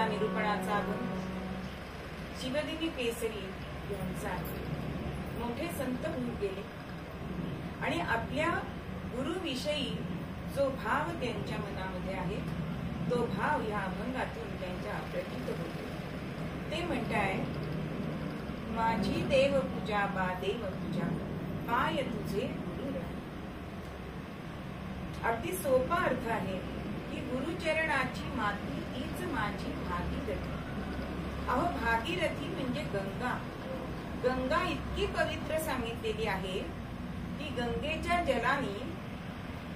निरूपणाचा गुण शिवदेवी केसरी यांचा मोठे संत होऊन गेले आणि आपल्या गुरुविषयी जो भाव त्यांच्या मनामध्ये आहे तो भाव या अभंगातून त्यांच्या प्रतीत होतो. ते म्हणताय, माझी देव पूजा बा देव पूजा पाय तुझे गुरु. अगदी सोपा अर्थ आहे की गुरुचरणाची माती तीच माझी भागीरथी. अहो, भागीरथी म्हणजे गंगा. गंगा इतकी पवित्र सांगितलेली आहे की गंगेच्या जलाने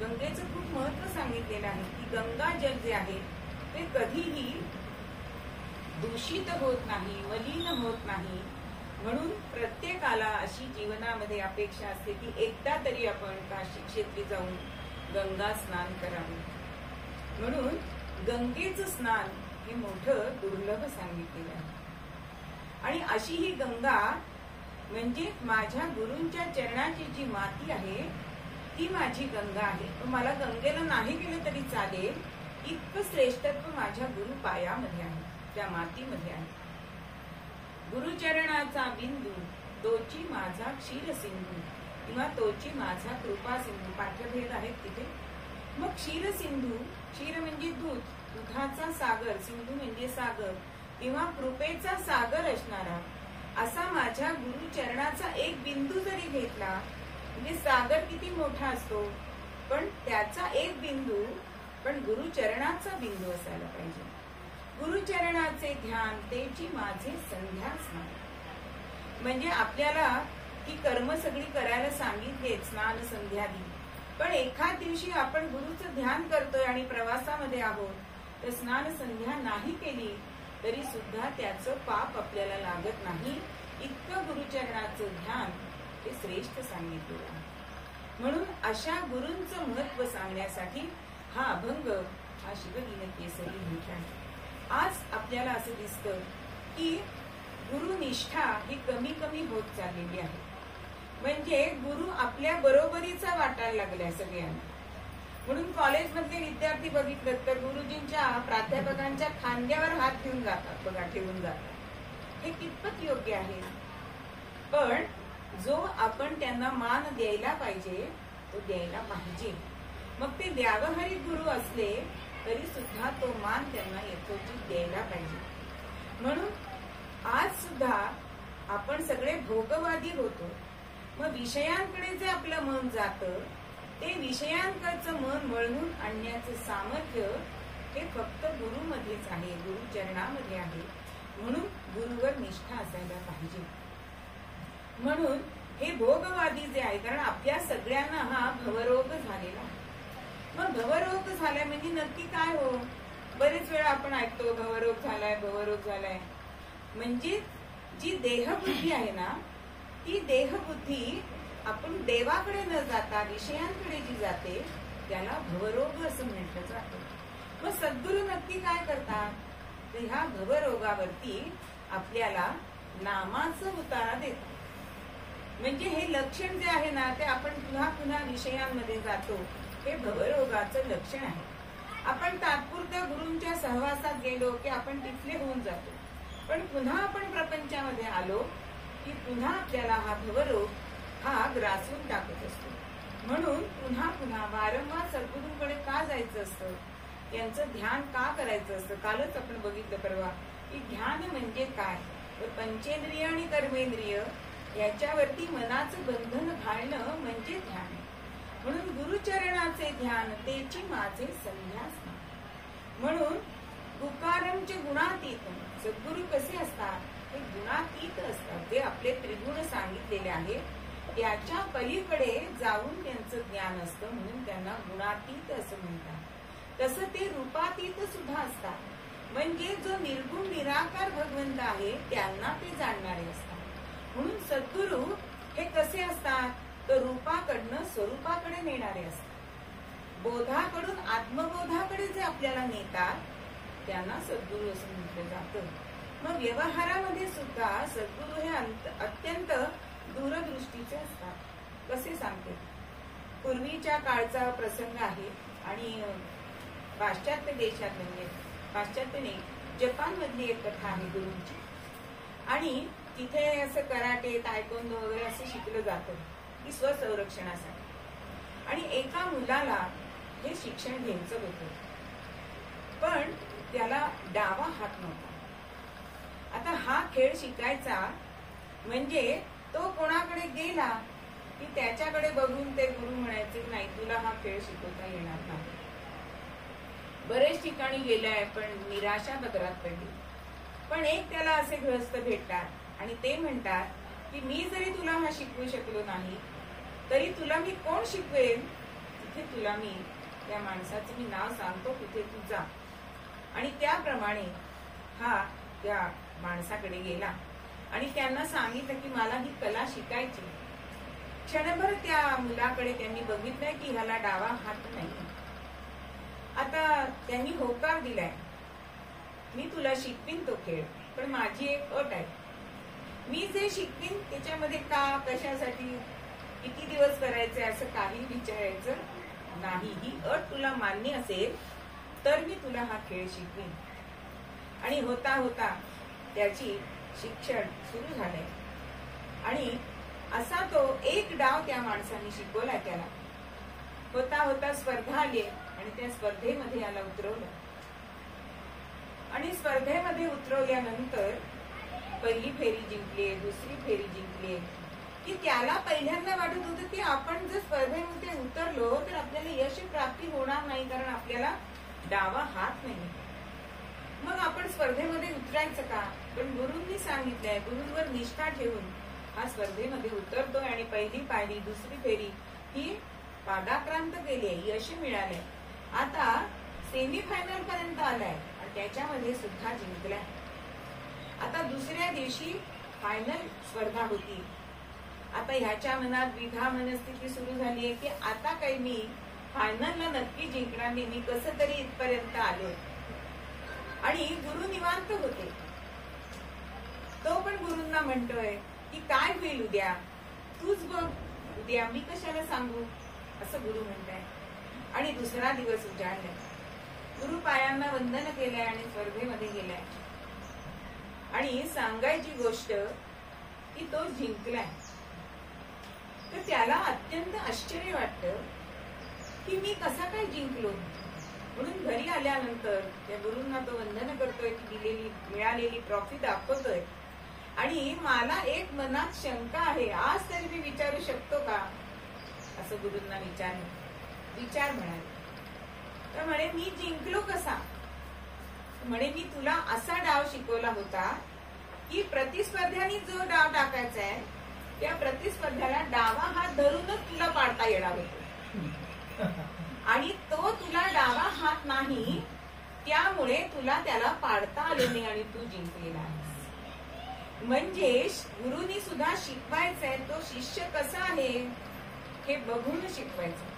गंगेचं खूप महत्व सांगितलेलं आहे की गंगा जल जे आहे ते कधीही दूषित होत नाही, मलिन होत नाही. म्हणून प्रत्येकाला अशी जीवनामध्ये अपेक्षा असते की एकदा तरी आपण काशी क्षेत्री जाऊन गंगा स्नान करावे. म्हणून गंगेचं स्नान हे मोठं दुर्लभ सांगितलेलं आहे. आणि अशी ही गंगा म्हणजे माझ्या गुरूंच्या चरणाची जी माती आहे ती माझी गंगा आहे. मला गंगेला नाही गेलं तरी चालेल, इतकं श्रेष्ठत्व माझ्या गुरु पायामध्ये आहे, त्या मातीमध्ये आहे. गुरुचरणाचा बिंदू तोची माझा क्षीर सिंधू किंवा तोची माझा कृपा सिंधू, पाठभेद आहेत तिथे. मग क्षीर सिंधू, क्षीर म्हणजे दूध, दुधाचा सागर, सिंधू म्हणजे सागर किंवा कृपेचा सागर असणारा असा माझ्या गुरुचरणाचा एक बिंदू जरी घेतला, म्हणजे सागर किती मोठा असतो, पण त्याचा एक बिंदू, पण गुरुचरणाचा बिंदू असायला पाहिजे. गुरुचरणाचे ध्यान तेची माझे संध्या स्नान. म्हणजे आपल्याला ही कर्म सगळी करायला सांगितले, स्नान संध्यादी, पण एखाद दिवशी आपण गुरुचं ध्यान करतोय आणि प्रवासामध्ये आहोत, तर स्नान संध्या नाही केली तरी सुद्धा त्याचं पाप आपल्याला लागत नाही. इतकं गुरुचरणाचं ध्यान हे श्रेष्ठ सांगितलेलं आहे. म्हणून अशा गुरूंचं महत्व सांगण्यासाठी हा अभंग, हा शिवदीन केसरी लिहिला आहे. आज आपल्याला असं दिसतं की गुरुनिष्ठा ही कमी कमी होत चाललेली आहे. म्हणजे गुरु आपल्या बरोबरीचा वाटायला लागलाय सगळ्यांना. म्हणून कॉलेजमधले विद्यार्थी बघितलं तर गुरुजींच्या, प्राध्यापकांच्या खांद्यावर हात घेऊन जातात बघा, ठेवून जातात. हे कितपत योग्य आहे? पण जो आपण त्यांना मान द्यायला पाहिजे तो द्यायला पाहिजे. मग ते व्यावहारिक गुरु असले तरी सुद्धा तो मान त्यांना यथोचित द्यायला पाहिजे. म्हणून आज सुद्धा आपण सगळे भोगवादी होतो. मग विषयांकडे जे आपलं मन जातं, ते विषयांकडचं मन वळवून आणण्याचं सामर्थ्य हे फक्त गुरुमध्येच आहे, गुरुचरणामध्ये आहे. म्हणून गुरुवर निष्ठा असायला पाहिजे. म्हणून हे भोगवादी जे आहे, कारण आपल्या सगळ्यांना हा भवरोग झालेला आहे. मग भवरोग झालाय म्हणजे नक्की काय हो? बरेच वेळा आपण ऐकतो भवरोग झालाय, भवरोग झालाय. म्हणजे जी देहबुद्धी आहे ना, ती देहबुद्धी आपण देवाकडे न जाता विषयांकडे जी जाते त्याला भवरोग असं म्हटलं जातं. मग सद्गुरु नक्की काय करतात? तर ह्या भवरोगावरती आपल्याला नामाचं उतारा देतात. म्हणजे हे लक्षण जे आहे ना, ते आपण पुन्हा पुन्हा विषयांमध्ये जातो, हे भवरोगाचं लक्षण आहे. आपण तात्पुरत्या गुरूंच्या सहवासात गेलो की आपण तिथले होऊन जातो, पण पुन्हा आपण प्रपंचामध्ये आलो की पुन्हा आपल्याला हा भवरोग हा ग्रासून टाकत असतो. म्हणून पुन्हा पुन्हा वारंवार सद्गुरूंकडे का जायचं असतं? त्यांचं ध्यान का करायचं असतं? कालच आपण बघितलं परवा की ध्यान म्हणजे काय, तर पंचेंद्रिय आणि कर्मेंद्रिय याच्यावरती मनाचं बंधन घालणं म्हणजे ध्यान. म्हणून गुरुचरणाचे ध्यान तेची माझे संध्या स्नान. म्हणून गुकारमचे गुणातीत सद्गुरू कसे असतात? ते गुणातीत असतात. ते आपले त्रिगुण सांगितलेले आहेत त्याच्या पलीकडे जाऊन त्यांचं ज्ञान असतं, म्हणून त्यांना गुणातीत असं म्हणतात. तसं ते रूपातीत सुद्धा असतात. म्हणजे जो निर्गुण निराकार भगवंत आहे त्यांना ते जाणणारे असतात. म्हणून सद्गुरू हे कसे असतात? तर रूपाकडनं स्वरूपाकडे नेणारे असतात. बोधाकडून आत्मबोधाकडे जे आपल्याला नेतात त्यांना सद्गुरू असं म्हटलं जातं. मग व्यवहारामध्ये सुद्धा सद्गुरू हे अत्यंत दूरदृष्टीचे असतात. कसे सांगते? पूर्वीच्या काळचा प्रसंग आहे आणि पाश्चात्य देशात, म्हणजे पाश्चात्य नाही, जपान मधली एक कथा आहे गुरूंची. आणि तिथे असं कराटे, तायकोंदो वगैरे असं शिकलं जातं की स्वसंरक्षणासाठी. आणि एका मुलाला हे शिक्षण घ्यायचं होतं, पण त्याला डावा हात नव्हता. आता हा खेळ शिकायचा म्हणजे तो कोणाकडे गेला की त्याच्याकडे बघून ते गुरु म्हणायचे नाही तुला हा खेळ शिकवता येणार नाही. बरेच ठिकाणी गेलाय पण निराशा पदरात पडली. पण एक त्याला असे गृहस्थ भेटतात आणि ते म्हणतात की मी जरी तुला हा शिकवू शकलो नाही तरी तुला मी कोण शिकवेल? तिथे तुला मी त्या माणसाचं मी नाव सांगतो, तिथे तू जा. आणि त्याप्रमाणे हा त्या माणसाकडे गेला आणि त्यांना सांगितलं की मला ही कला शिकायची. क्षणभर त्या मुलाकडे त्यांनी बघितलंय की ह्याला डावा हात नाही. आता त्यांनी होकार दिलाय, मी तुला शिकवीन तो खेळ, पण माझी एक अट आहे. मी जे शिकवीन त्याच्यामध्ये का, कशासाठी किती दिवस करायचे असं काही विचारायचं नाही. ही अट तुला मान्य असेल तर मी तुला हा खेळ शिकवीन. आणि होता होता त्याची शिक्षण सुरू झाले आणि असा तो एक डाव त्या माणसाने शिकवला त्याला. होता होता स्पर्धा आली आणि त्या स्पर्धेमध्ये याला उतरवलं. आणि स्पर्धेमध्ये उतरवल्यानंतर पहिली फेरी जिंकली, दुसरी फेरी जिंकली, की त्याला पहिल्यांदा वाटत होतं की आपण जर स्पर्धेमध्ये उतरलो तर आपल्याला यश प्राप्ती होणार नाही, कारण आपल्याला डावा हात नाही. मग आपण स्पर्धेमध्ये उतरायचं का? पण गुरूंनी सांगितलंय, गुरूंवर निष्ठा ठेवून हा स्पर्धेमध्ये उतरतोय आणि पहिली पायरी दुसरी फेरी ही पादाक्रांत केली, यश मिळाले. आता सेमीफायनल पर्यंत आलाय आणि त्याच्यामध्ये सुद्धा जिंकलाय. आता दुसऱ्या दिवशी फायनल स्पर्धा होती. आता ह्याच्या मनात द्विधा मनस्थिती सुरू झाली आहे की आता काही मी फायनलला नक्की जिंकणार नाही, मी कसं तरी इथपर्यंत आलोय. आणि गुरु निवांत होते. तो पण गुरूंना म्हणतोय की काय होईल उद्या, तूच बघ उद्या, मी कशाला सांगू, असं गुरु म्हणताय. आणि दुसरा दिवस उजाडलाय. गुरु पायांना वंदन केलंय आणि स्पर्धेमध्ये गेलाय. आणि सांगायची गोष्ट की तो जिंकलाय. तर त्याला अत्यंत आश्चर्य वाटतं की मी कसा काय जिंकलो. म्हणून घरी आल्यानंतर त्या गुरूंना तो वंदन करतोय, की दिलेली मिळालेली ट्रॉफी दाखवतोय. आणि मला एक मनात शंका आहे, आज तरी मी विचारू शकतो का, असं गुरूंना विचार म्हणाले. तर म्हणे मी जिंकलो कसा. म्हणे मी तुला असा डाव शिकवला होता की प्रतिस्पर्ध्याने जो डाव टाकायचा आहे त्या प्रतिस्पर्ध्याला डावा हात धरूनच तुला पाडता येणार होतो. आणि तो तुला डावा हात नाही, त्यामुळे तुला त्याला पाडता आले नाही आणि तू जिंकलेला आहेस. म्हणजे गुरुनी सुद्धा शिकवायचंय, तो शिष्य कसा आहे हे बघून शिकवायचं.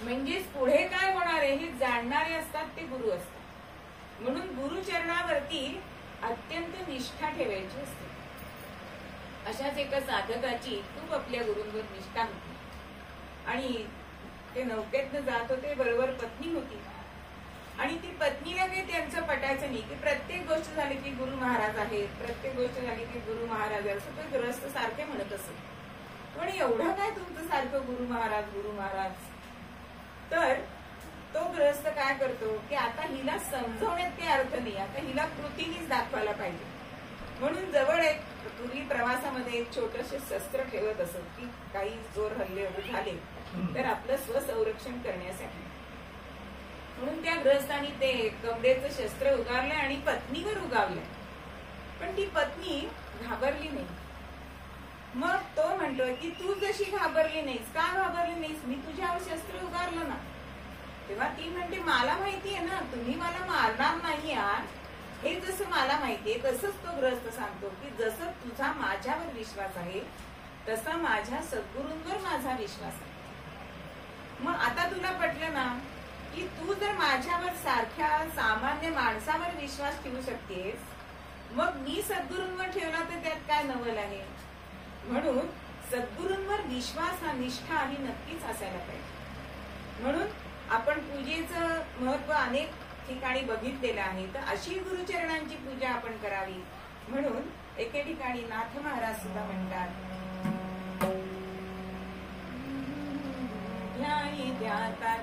म्हणजेच पुढे काय होणार आहे हे जाणणारे असतात ते गुरु असतात. म्हणून गुरुचरणावरती अत्यंत निष्ठा ठेवायची असते. अशाच एका साधकाची खूप आपल्या गुरूंवर निष्ठा होती. आणि ते नौकेतनं जात होते, बरोबर पत्नी होती. आणि ती पत्नीला काही त्यांचं पटायचं नाही की प्रत्येक गोष्ट झाली की गुरु महाराज आहेत, प्रत्येक गोष्ट झाली की गुरु महाराज आहे, असं ते ग्रस्त सारखे म्हणत असत. पण एवढं काय तुमचं सारखं गुरु महाराज गुरु महाराज. तर तो ग्रस्त काय करतो की आता हिला समजवण्यात काही अर्थ नाही, आता हिला कृतीनेच दाखवायला पाहिजे. म्हणून जवळ एक पूर्वी प्रवासामध्ये एक छोटस शस्त्र ठेवत असत की काही जोर हल्ले झाले तर आपलं स्वसंरक्षण करण्यासाठी. म्हणून त्या ग्रस्तानी ते कमरेचं शस्त्र उगारलंय आणि पत्नीवर उगावलंय. पण ती पत्नी घाबरली नाही. मग तो म्हणतोय की तू जशी घाबरली नाहीस, का घाबरली नाहीस, मी तुझ्यावर शस्त्र उगारलं ना. तेव्हा ती म्हणते मला माहितीये ना तुम्ही मला मारणार नाही आहात, हे जसं मला माहितीये. तसंच तो ग्रस्त सांगतो की जसं तुझा माझ्यावर विश्वास आहे तसा माझ्या सद्गुरूंवर माझा विश्वास आहे. मग आता तुला पटलं ना की तू जर माझ्यावर सारख्या सामान्य माणसावर विश्वास ठेवू शकतेस, मग मी सद्गुरूंवर ठेवला तर त्यात काय नवल आहे. म्हणून सद्गुरूंवर विश्वास हा निष्ठा ही नक्कीच असायला पाहिजे. म्हणून आपण पूजेचं महत्व अनेक ठिकाणी बघितलेलं आहे. तर अशी गुरुचरणांची पूजा आपण करावी. म्हणून एके ठिकाणी नाथ महाराज सुद्धा म्हणतात ध्यानी ध्याता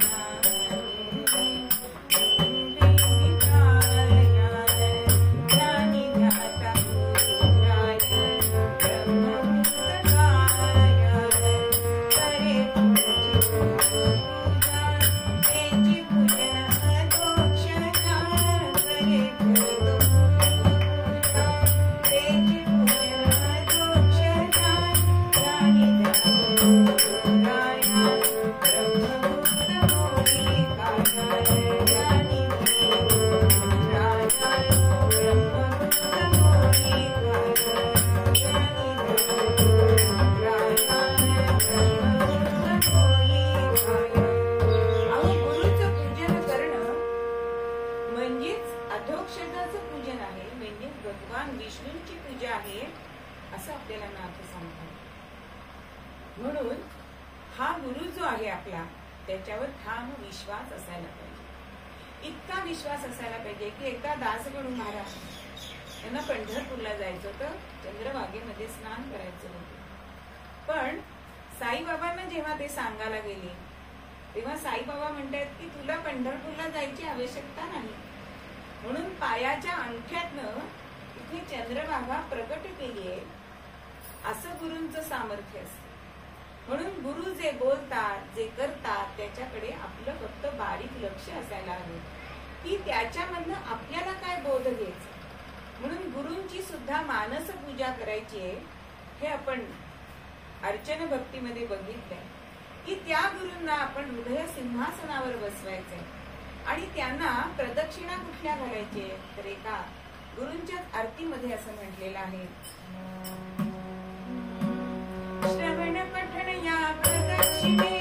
त्याच्यावर ठाम विश्वास असायला पाहिजे. इतका विश्वास असायला पाहिजे की एकदा दासगणू महाराज यांना पंढरपूरला जायचं होतं, चंद्रभागेमध्ये स्नान करायचं होतं. पण साईबाबांना जेव्हा ते सांगायला गेले तेव्हा साईबाबा म्हणतात की तुला पंढरपूरला जायची आवश्यकता नाही, म्हणून पायाच्या अंगठ्यातनं इथे चंद्रभागा प्रकट केली आहे, असं गुरूंचं सामर्थ्य असतं. म्हणून गुरु जे बोलतात जे करतात त्याच्याकडे आपलं फक्त बारीक लक्ष असायला हवं की त्याच्यामधनं आपल्याला काय बोध घ्यायचं. म्हणून गुरूंची सुद्धा मानस पूजा करायची आहे. हे आपण अर्चन भक्तीमध्ये बघितलंय की त्या गुरूंना आपण हृदय सिंहासनावर बसवायचंय आणि त्यांना प्रदक्षिणा कुठल्या घालायची. तर एका गुरूंच्याच आरतीमध्ये असं म्हटलेलं आहे, श्रवण पठण या प्रदक्षिणे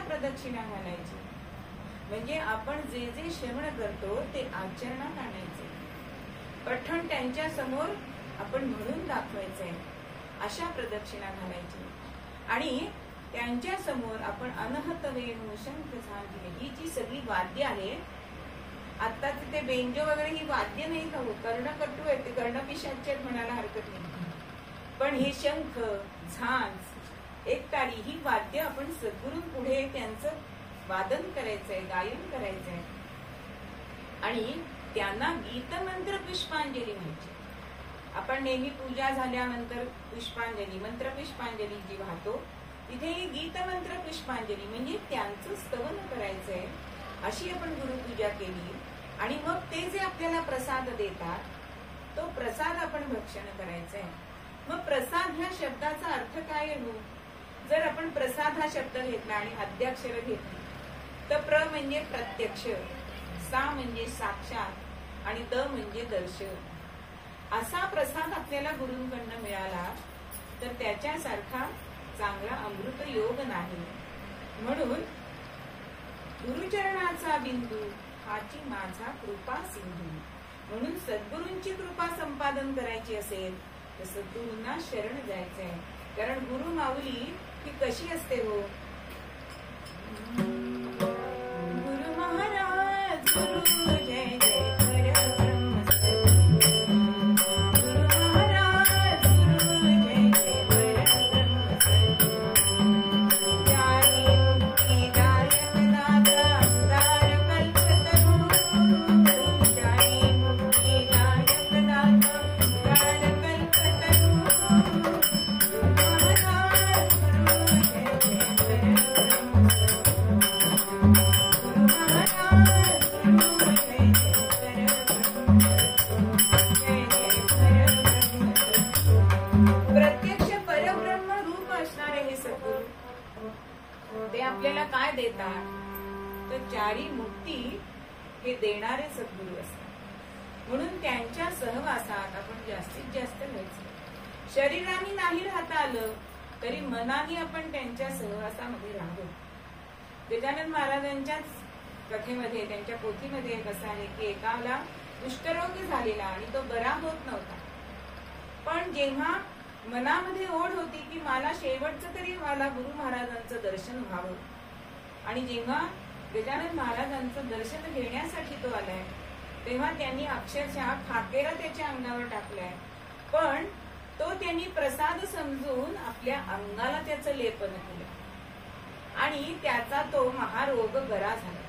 प्रदक्षिणा घालायची. म्हणजे आपण जे जे श्रवण करतो ते आचरणात आणायचे. पठण त्यांच्या समोर आपण म्हणून दाखवायचंय, अशा प्रदक्षिणा घालायची. आणि त्यांच्या समोर आपण अनहत वेणू शंख झांजले ही जी सगळी वाद्य आहे, आता तिथे बेंजो वगैरे ही वाद्य नाही का, कर्णकटू आहे ते कर्णपिशाच म्हणायला हरकत नाही, पण हे शंख झांज एकतारी ही वाद्य आपण सद्गुरूंपुढे त्यांचं वादन करायचंय, गायन करायचंय. आणि त्यांना गीतमंत्र पुष्पांजली म्हणायची. आपण नेहमी पूजा झाल्यानंतर पुष्पांजली मंत्र पुष्पांजली जी वाहतो, तिथे गीतमंत्र पुष्पांजली म्हणजे त्यांचं स्तवन करायचंय. अशी आपण गुरुपूजा केली आणि मग ते जे आपल्याला प्रसाद देतात तो प्रसाद आपण भक्षण करायचंय. मग प्रसाद ह्या शब्दाचा अर्थ काय आहे? जर आपण प्रसाद हा शब्द घेतला आणि अद्याक्षर घेतली तर प्र म्हणजे प्रत्यक्ष, सा म्हणजे साक्षात आणि द म्हणजे दर्शन. असा प्रसाद आपल्याला गुरूंकडनं मिळाला तर त्याच्यासारखा चांगला अमृत योग नाही. म्हणून गुरुचरणाचा बिंदू हाची माझा कृपा सिंधू. म्हणून सद्गुरूंची कृपा संपादन करायची असेल तर सद्गुरूंना शरण जायचंय. कारण गुरु माऊली ही कशी असते हो? गुरु महाराज गुरु जय जय परब्रह्म सद्गुरु. गुरु महाराज गुरु जय जय परब्रह्म सद्गुरु. त्यागी मुक्तिदायक दाता अवतार कल्पतरू. त्यागी मुक्तिदायक दाता अवतार कल्पतरू. प्रत्यक्ष परब्रह्म रूप असणारे हे सद्गुरू ते आपल्याला काय देतात तर चारी मुक्ती हे देणारे सद्गुरू असतात. म्हणून त्यांच्या सहवासात आपण जास्तीत जास्त राहायचं. शरीराने नाही राहता आलं तरी मनाने आपण त्यांच्या सहवासामध्ये राहावं. गजानन महाराजांच्याच कथेमध्ये त्यांच्या पोथीमध्ये एक असं आहे की एकाला कुष्ठरोग झालेला आणि तो बरा होत नव्हता. पण जेव्हा मनामध्ये ओढ होती की मला शेवटचं तरी मला गुरु महाराजांचं दर्शन व्हावं, आणि जेव्हा गजानन महाराजांचं दर्शन घेण्यासाठी तो आलाय, तेव्हा त्यांनी अक्षरशः खाकेरा त्याच्या अंगावर टाकलाय, पण तो त्यांनी प्रसाद समजून आपल्या अंगाला त्याचं लेपन केलं आणि त्याचा तो महारोग बरा झाला.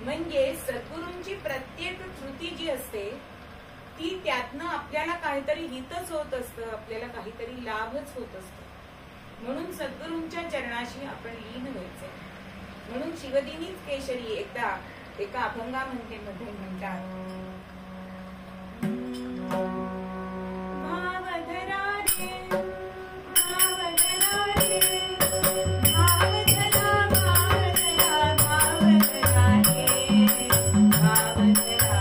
म्हणजे सद्गुरूंची प्रत्येक कृती जी असते ती त्यातनं आपल्याला काहीतरी हितच होत असतं, आपल्याला काहीतरी लाभच होत असतो. म्हणून सद्गुरूंच्या चरणाशी आपण लीन व्हायचंय. म्हणून शिवदिनीच केशरी एकदा एका अभंगामध्ये म्हणतात, भावधरा रे भावधरा रे भावधरा भावधरा भावधरा रे भावधरा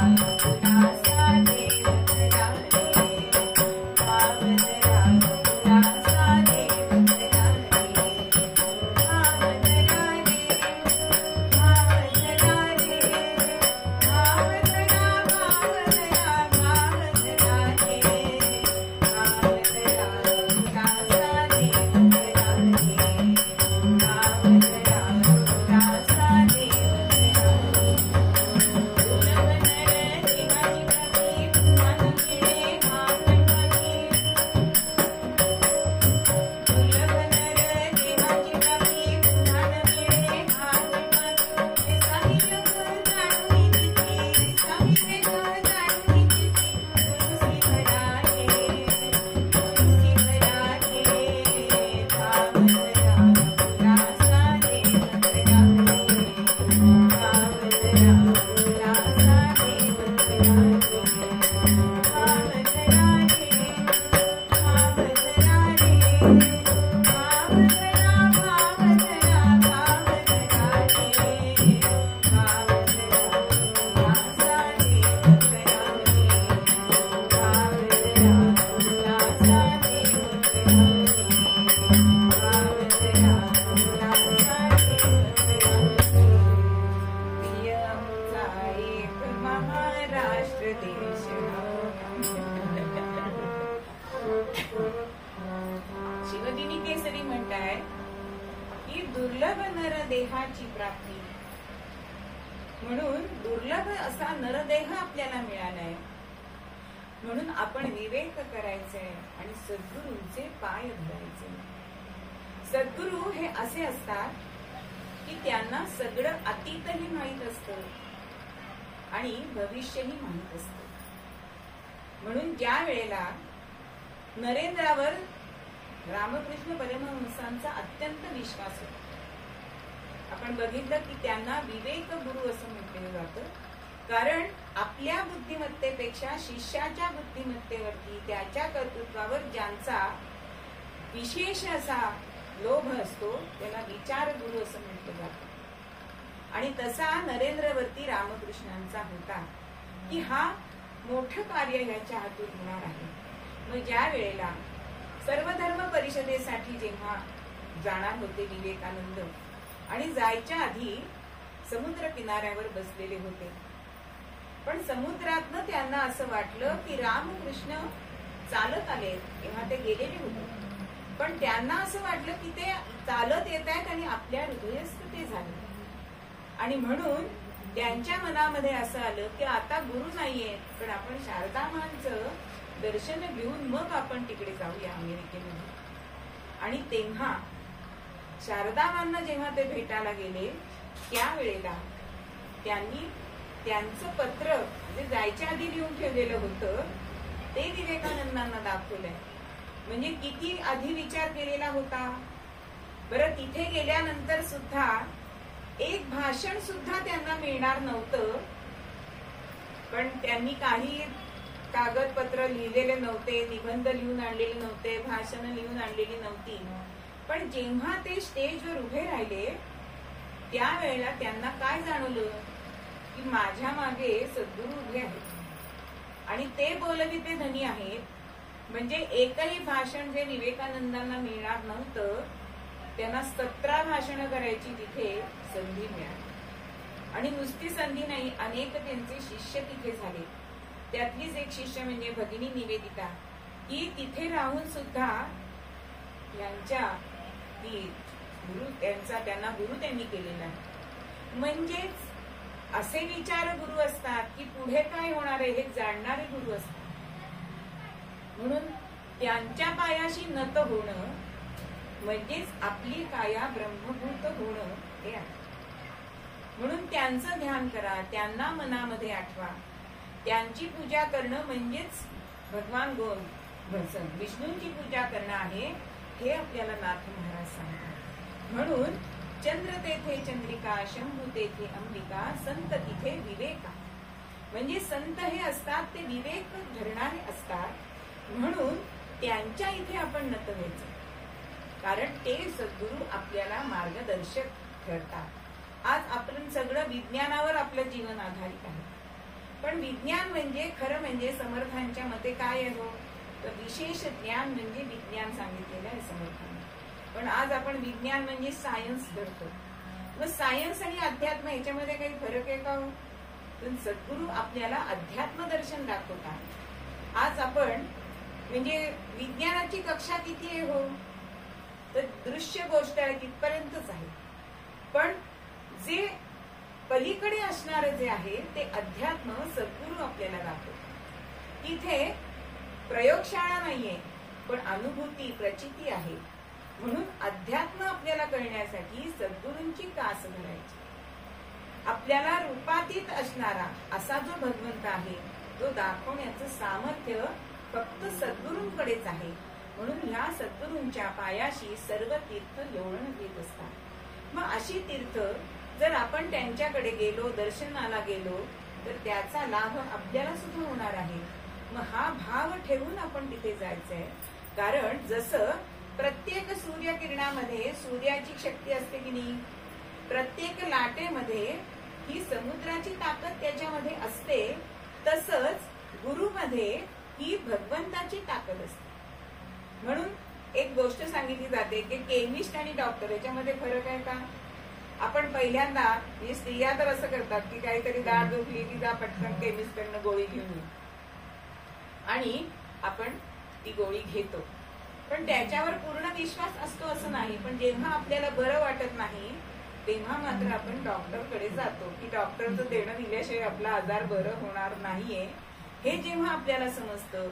उदासा देवधरा रे भावधरा उदासा देवधरा रे भावधरा रे भावधरा रे भावधरा भावधरा भावधरा रे शिवदिनी केसरी म्हणताय की दुर्लभ नर देहाची प्राप्ती. म्हणून दुर्लभ असा नरदेह आपल्याला मिळालाय, म्हणून आपण विवेक करायचंय आणि सद्गुरूंचे पाय धरायचे. सद्गुरू हे असे असतात की त्यांना सगळं अतीतही माहित असतं आणि भविष्यही माहित असतं. म्हणून ज्या वेळेला नरेंद्रावर रामकृष्ण परमहंसांचा अत्यंत विश्वास होता, आपण बघितलं की त्यांना विवेक गुरु असं म्हटलं जातं, कारण आपल्या बुद्धिमत्तेपेक्षा शिष्याच्या बुद्धिमत्तेवरती, त्याच्या कर्तृत्वावर ज्यांचा विशेष असा लोभ असतो त्याला विचार गुरु असं म्हटलं जातं. आणि तसा नरेंद्रवरती रामकृष्णांचा होता की हा मोठं कार्य ह्याच्या हातून होणार आहे. मग ज्या वेळेला सर्वधर्म परिषदेसाठी जेव्हा जाणार होते विवेकानंद आणि जायच्या आधी समुद्र किनाऱ्यावर बसलेले होते, पण समुद्रातनं त्यांना असं वाटलं की रामकृष्ण चालत आले, तेव्हा ते गेलेले होते, पण त्यांना असं वाटलं की ते चालत येत आहेत आणि आपल्या हृदयस्थ ते झाले. आणि म्हणून त्यांच्या मनामध्ये असं आलं की आता गुरु नाहीये, पण आपण शारदामांचं दर्शन घेऊन मग आपण तिकडे जाऊया अमेरिकेमध्ये. आणि तेव्हा शारदामांना जेव्हा ते भेटायला गेले त्यावेळेला त्यांनी त्यांचं पत्र जे जायच्या आधी लिहून ठेवलेलं होतं ते विवेकानंदांना दाखवलंय. म्हणजे किती आधी विचार केलेला होता. बरं, तिथे गेल्यानंतर सुद्धा एक भाषण सुद्धा त्यांना मिळणार नव्हतं, पण त्यांनी काही कागदपत्र लिहिलेले नव्हते, निबंध लिहून आणलेले नव्हते, भाषण लिहून आणलेली नव्हती. पण जेव्हा ते स्टेजवर उभे राहिले त्यावेळेला त्यांना काय जाणवलं की माझ्या मागे सद्गुरू उभे आहेत आणि ते बोलविते धनी आहेत. म्हणजे एकही भाषण जे विवेकानंदांना मिळणार नव्हतं त्यांना 17 भाषणं करायची तिथे संधी मिळाली. आणि नुसती संधी नाही, अनेक त्यांचे शिष्य तिथे झाले. त्यातलीच एक शिष्य म्हणजे भगिनी निवेदिता, की तिथे राहून सुद्धा यांच्या गुरु त्यांना गुरु त्यांनी केलेला आहे. म्हणजेच असे विचार गुरु असतात की पुढे काय होणार आहे हे जाणणारे गुरु असतात. म्हणून त्यांच्या पायाशी नत होणं म्हणजेच आपली काया ब्रह्मभूत होणं हे आहे. म्हणून त्यांचं ध्यान करा, त्यांना मनामध्ये आठवा. त्यांची पूजा करणं म्हणजेच भगवान विष्णूंची पूजा करणं आहे हे आपल्याला नाथ महाराज सांगतात. म्हणून चंद्र तेथे चंद्रिका, शंभू तेथे अंबिका, संत तिथे विवेका. म्हणजे संत हे असतात ते विवेक धरणारे असतात. म्हणून त्यांच्या इथे आपण नत व्हायचं, कारण ते सद्गुरू आपल्याला मार्गदर्शक ठरतात. आज आपण सगळं विज्ञानावर आपलं जीवन आधारित आहे, पण विज्ञान म्हणजे खरं म्हणजे समर्थांच्या मते काय आहे हो, तर विशेष ज्ञान म्हणजे विज्ञान सांगितलेलं आहे समर्थांनी. पण आज आपण विज्ञान म्हणजे सायन्स धरतो. मग सायन्स आणि अध्यात्म याच्यामध्ये काही फरक आहे का हो? पण सद्गुरू आपल्याला अध्यात्म दर्शन दाखवतात. आज आपण म्हणजे विज्ञानाची कक्षा किती आहे हो, तर दृश्य गोष्ट आहे तिथपर्यंतच आहे. पण जे पलीकडे असणारे जे आहे ते अध्यात्म सद्गुरू आपल्याला दाखवतात. तिथे प्रयोगशाळा नाहीये, पण अनुभूती प्रचिती आहे. म्हणून अध्यात्म आपल्याला कळण्यासाठी सद्गुरूंची कास धरायची. आपल्याला रूपातीत असणारा असा जो भगवंत आहे तो दाखवण्याचं सामर्थ्य फक्त सद्गुरूंकडेच आहे. म्हणून ह्या सद्गुरूंच्या पायाशी सर्व तीर्थ लोळण घेत असतात. मग अशी तीर्थ जर आपण त्यांच्याकडे गेलो, दर्शनाला गेलो, तर त्याचा लाभ आपल्याला सुद्धा होणार आहे. मग हा भाव ठेवून आपण तिथे जायचंय. कारण जसं प्रत्येक सूर्यकिरणामध्ये सूर्याची शक्ती असते की नाही, प्रत्येक लाटेमध्ये ही समुद्राची ताकद त्याच्यामध्ये असते, तसंच गुरुमध्ये ही भगवंताची ताकद असते. म्हणून एक गोष्ट सांगितली जाते की केमिस्ट आणि डॉक्टर याच्यामध्ये फरक आहे का? आपण पहिल्यांदा स्त्रिया तर असं करतात की काहीतरी दाढ दुखली की जा पटकन केमिस्ट कडनं गोळी घेऊन येऊ, आणि आपण ती गोळी घेतो. पण त्याच्यावर पूर्ण विश्वास असतो असं नाही. पण जेव्हा आपल्याला बरं वाटत नाही तेव्हा मात्र आपण डॉक्टरकडे जातो की डॉक्टरचं देणं दिल्याशिवाय आपला आजार बरं होणार नाहीये हे जेव्हा आपल्याला समजतं,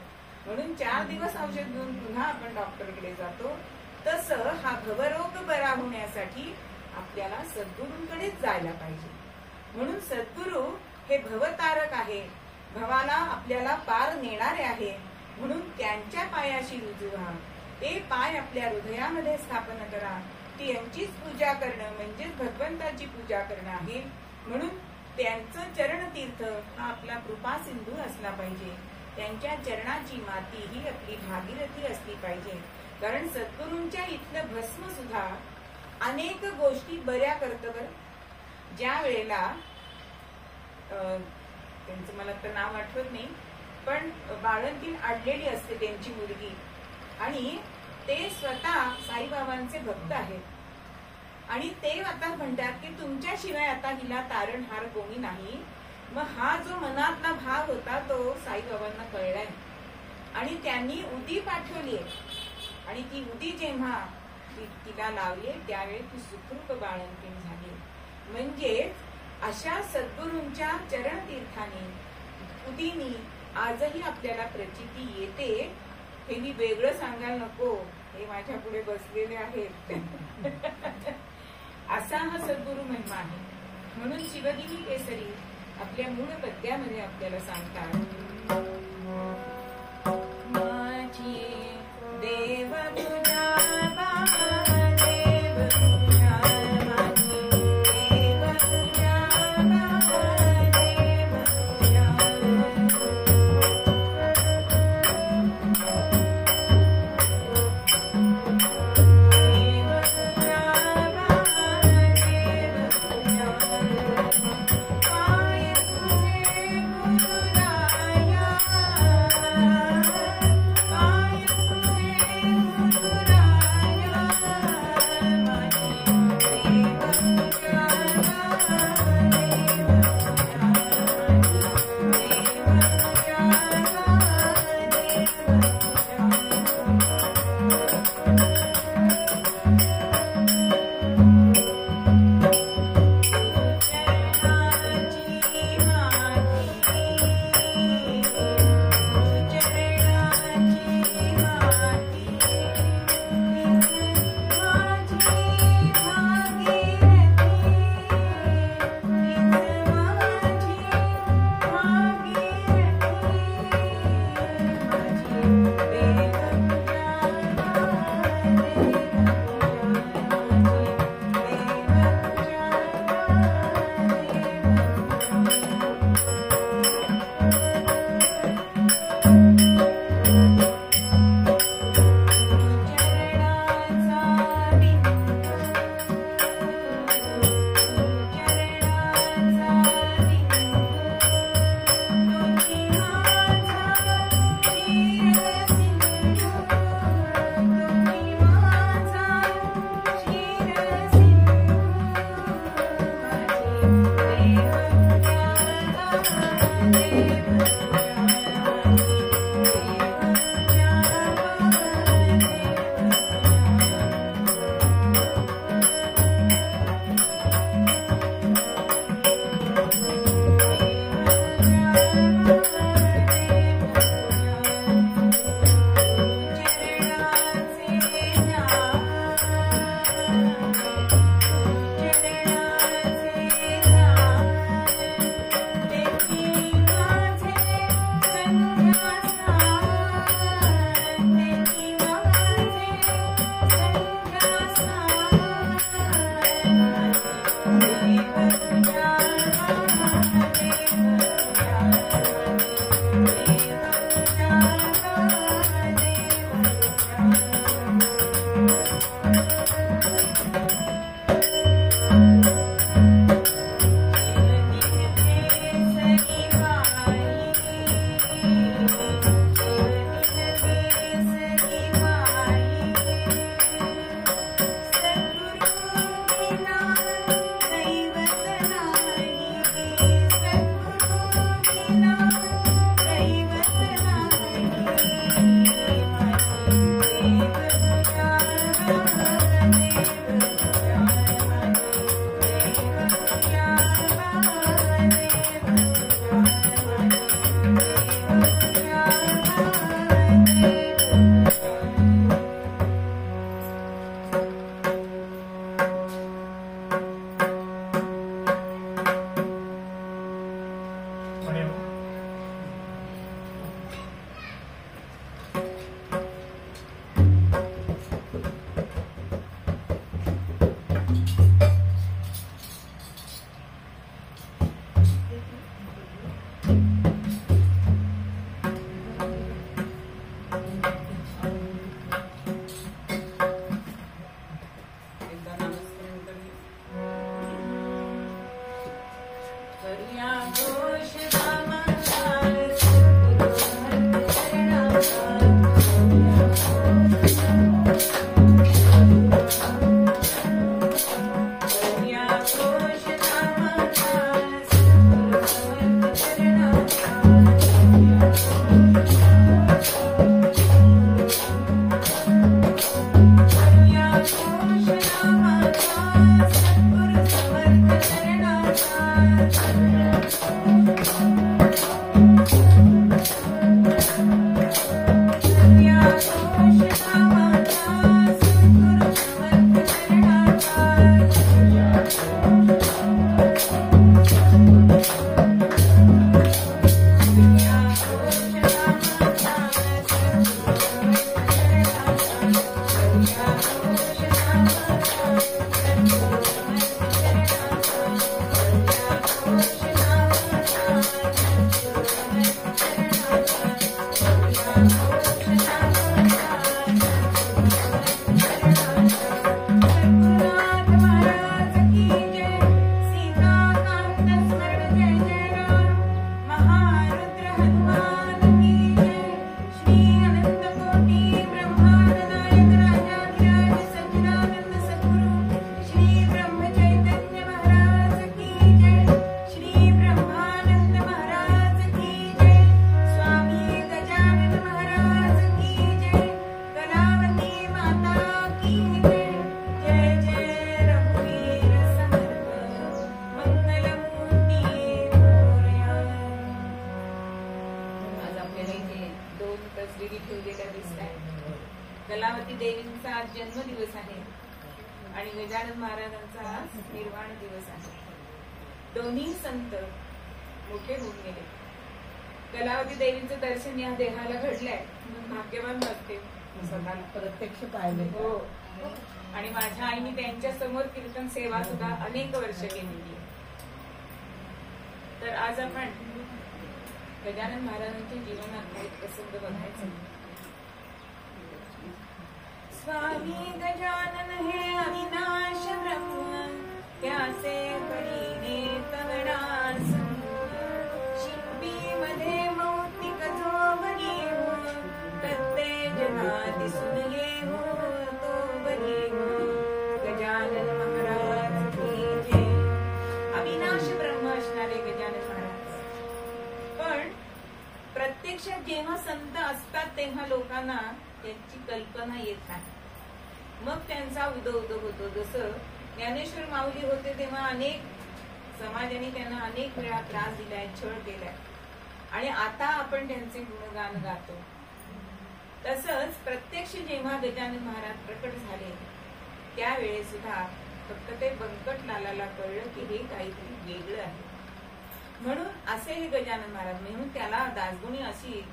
म्हणून 4 दिवस औषध घेऊन पुन्हा आपण डॉक्टरकडे जातो. तसं हा भवरोग बरा होण्यासाठी आपल्याला सद्गुरूंकडेच जायला पाहिजे. म्हणून सद्गुरू हे भवतारक आहे, भवाला आपल्याला पार नेणारे आहे. म्हणून त्यांच्या पायाशी रुजू व्हा, ते पाय आपल्या हृदयामध्ये स्थापन करा. त्यांचीच पूजा करणं म्हणजेच भगवंताची पूजा करणं आहे. म्हणून त्यांचं चरणतीर्थ हा आपला कृपा सिंधू असला पाहिजे. त्यांच्या चरणाची माती ही आपली भागीरथी असली पाहिजे. कारण सद्गुरूंच्या इथलं भस्म सुद्धा अनेक गोष्टी बऱ्या करतं. बरं, ज्या वेळेला त्यांचं मला तर नाव आठवत नाही, पण बाळंतीण अडलेली असते त्यांची मुलगी, आणि ते स्वतः साईबाबांचे भक्त आहेत, आणि ते आता म्हणतात की तुमच्याशिवाय आता हिला तारणहार कोणी नाही. मग हा जो मनातला भाव होता तो साईबाबांना कळलाय, आणि त्यांनी उदी पाठवली, आणि ती उदी जेव्हा तिला लावली त्यावेळी ती सुखरूप बाळंतीण झाली. म्हणजे अशा सद्गुरूंच्या चरणतीर्थाने उदीनी आजही आपल्याला प्रचिती येते. हे मी वेगळं सांगायला नको, हे माझ्या पुढे बसलेले आहेत. असा हा सद्गुरु महिमा आहे. म्हणून शिवगिरी केसरी आपल्या मूळ पद्यामध्ये आपल्याला सांगतात, माझी देव तुझ्या करूया घोष नामाचा सद्गुरु चरणाचा कलावती देवींचा आज जन्मदिवस आहे आणि गजानन महाराजांचा आज निर्वाण दिवस आहे. दोन्ही संत मोठे होऊन गेले. कलावती देवींचं दर्शन या देहाला घडलंय, भाग्यवान वाटते. स्वतःला प्रत्यक्ष पाहिले. हो, आणि माझ्या आईने त्यांच्या समोर कीर्तन सेवा सुद्धा अनेक वर्ष केलेली. तर आज आपण गजानन महाराजांच्या जीवनात काही प्रसंग बघायचा. स्वामी गजानन हे अविनाश ब्रह्म, त्याचे परीने तवणास शिंपी मध्ये मौक्तिक जो बरी हो, प्रत्येक जना दिसून ये हो तो बरी हो. गजानन महाराज की जय. अविनाश ब्रह्म असणारे गजानन महाराज. पण प्रत्यक्षात जेव्हा संत असतात तेव्हा लोकांना त्यांची कल्पना येत नाही. मग त्यांचा उदो होतो. जसं ज्ञानेश्वर माऊली होते तेव्हा अनेक समाजाने त्यांना अनेक वेळा त्रास दिलाय, छळ केलाय, आणि आता आपण त्यांचे गुणगान गातो. तसंच प्रत्यक्ष जेव्हा गजानन महाराज प्रकट झाले त्यावेळेस सुद्धा फक्त ते बंकटलालाला कळलं की हे काहीतरी वेगळं आहे. म्हणून असे हे गजानन महाराज, म्हणून त्याला दासगुणी अशी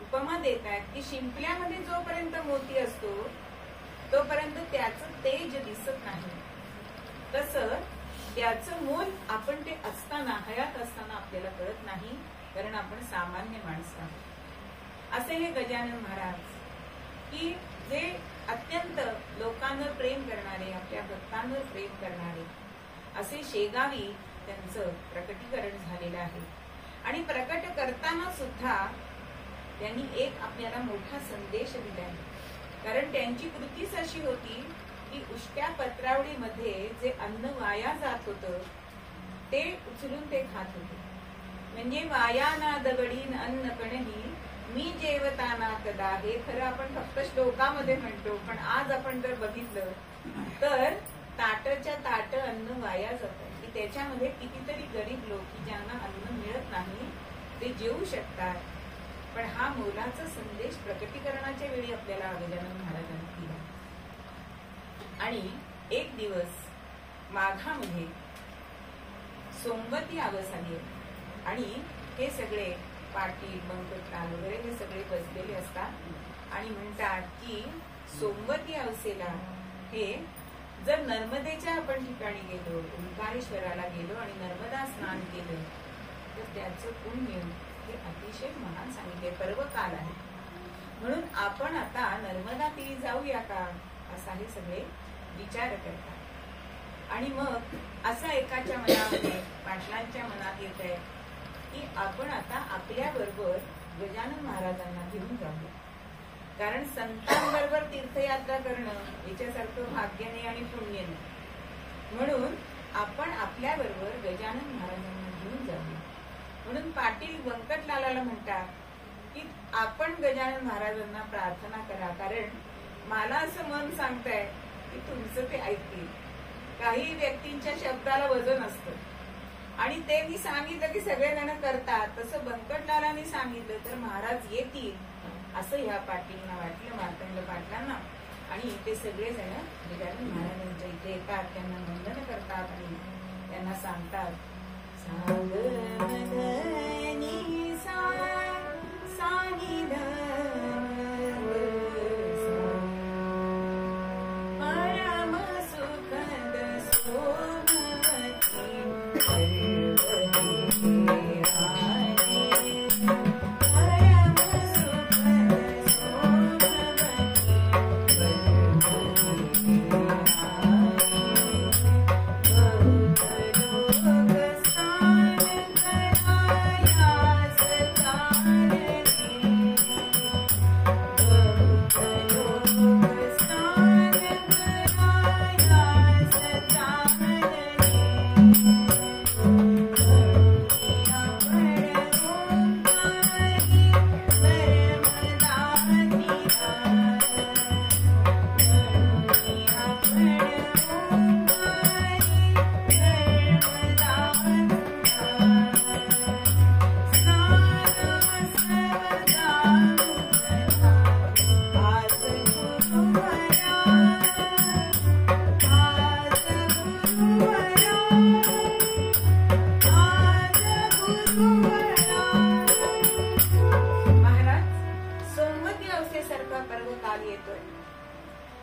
उपमा देत आहेत की शिंपल्यामध्ये जोपर्यंत मोती असतो तोपर्यंत त्याचं तेज दिसत नाही, तसं त्याचं मोल आपण ते असताना, हयात असताना आपल्याला कळत नाही, कारण आपण सामान्य माणसं आहोत. असे हे गजानन महाराज की जे अत्यंत लोकांवर प्रेम करणारे, आपल्या भक्तांवर प्रेम करणारे असे शेगावी त्यांचं प्रकटीकरण झालेलं आहे. आणि प्रकट करताना सुद्धा त्यांनी एक आपल्याला मोठा संदेश दिला आहे. कारण त्यांची कृतीच अशी होती की उष्ट्या पत्रावळीमध्ये जे अन्न वाया जात होतं ते उचलून ते खात होते. म्हणजे वाया ना दगडीन अन्न कणही मी जेवताना कदा, हे खरं आपण फक्त श्लोकामध्ये म्हणतो, पण आज आपण जर बघितलं तर ताटच्या ताट अन्न वाया जातं की त्याच्यामध्ये कितीतरी गरीब लोक की ज्यांना अन्न मिळत नाही ते जेवू शकतात. पण हा मोलाचा संदेश प्रकटीकरणाच्या वेळी आपल्याला गजानन महाराजांनी दिला. आणि एक दिवस माघामध्ये सोमवती आवस आली आणि हे सगळे पाटील, बंकटलाल वगैरे हे सगळे बसलेले असतात आणि म्हणतात की सोमवती अवसेला हे जर नर्मदेच्या आपण ठिकाणी गेलो, ओंकारेश्वराला गेलो आणि नर्मदा स्नान केलं तर त्याचं पुण्य हे अतिशय महान सांगितले. पर्वकाल आहे म्हणून आपण आता नर्मदा तीरी जाऊया का, असा हे सगळे विचार करतात. आणि मग असं एकाच्या मनामध्ये पाटलांच्या मनात येत आहे की आपण आता आपल्या बरोबर गजानन महाराजांना घेऊन जाऊ, कारण संतांबरोबर तीर्थयात्रा करणं याच्यासारखं भाग्य नाही आणि पुण्य नाही. म्हणून आपण आपल्या बरोबर गजानन महाराजांना घेऊन जाऊ. म्हणून पाटील व्यंकटलालाला म्हणतात की आपण गजानन महाराजांना प्रार्थना करा, कारण मला असं मन सांगताय की तुमचं ते ऐकतील. काही व्यक्तींच्या शब्दाला वजन असतं आणि ते मी सांगितलं की सगळेजण करतात, तसं व्यंकटलालांनी सांगितलं तर महाराज येतील असं ह्या पाटीलना वाटलं, मार्तंड पाटलांना. आणि ते सगळेजण गजानन महाराजांच्या इथे येतात, त्यांना वंदन करतात आणि त्यांना सांगतात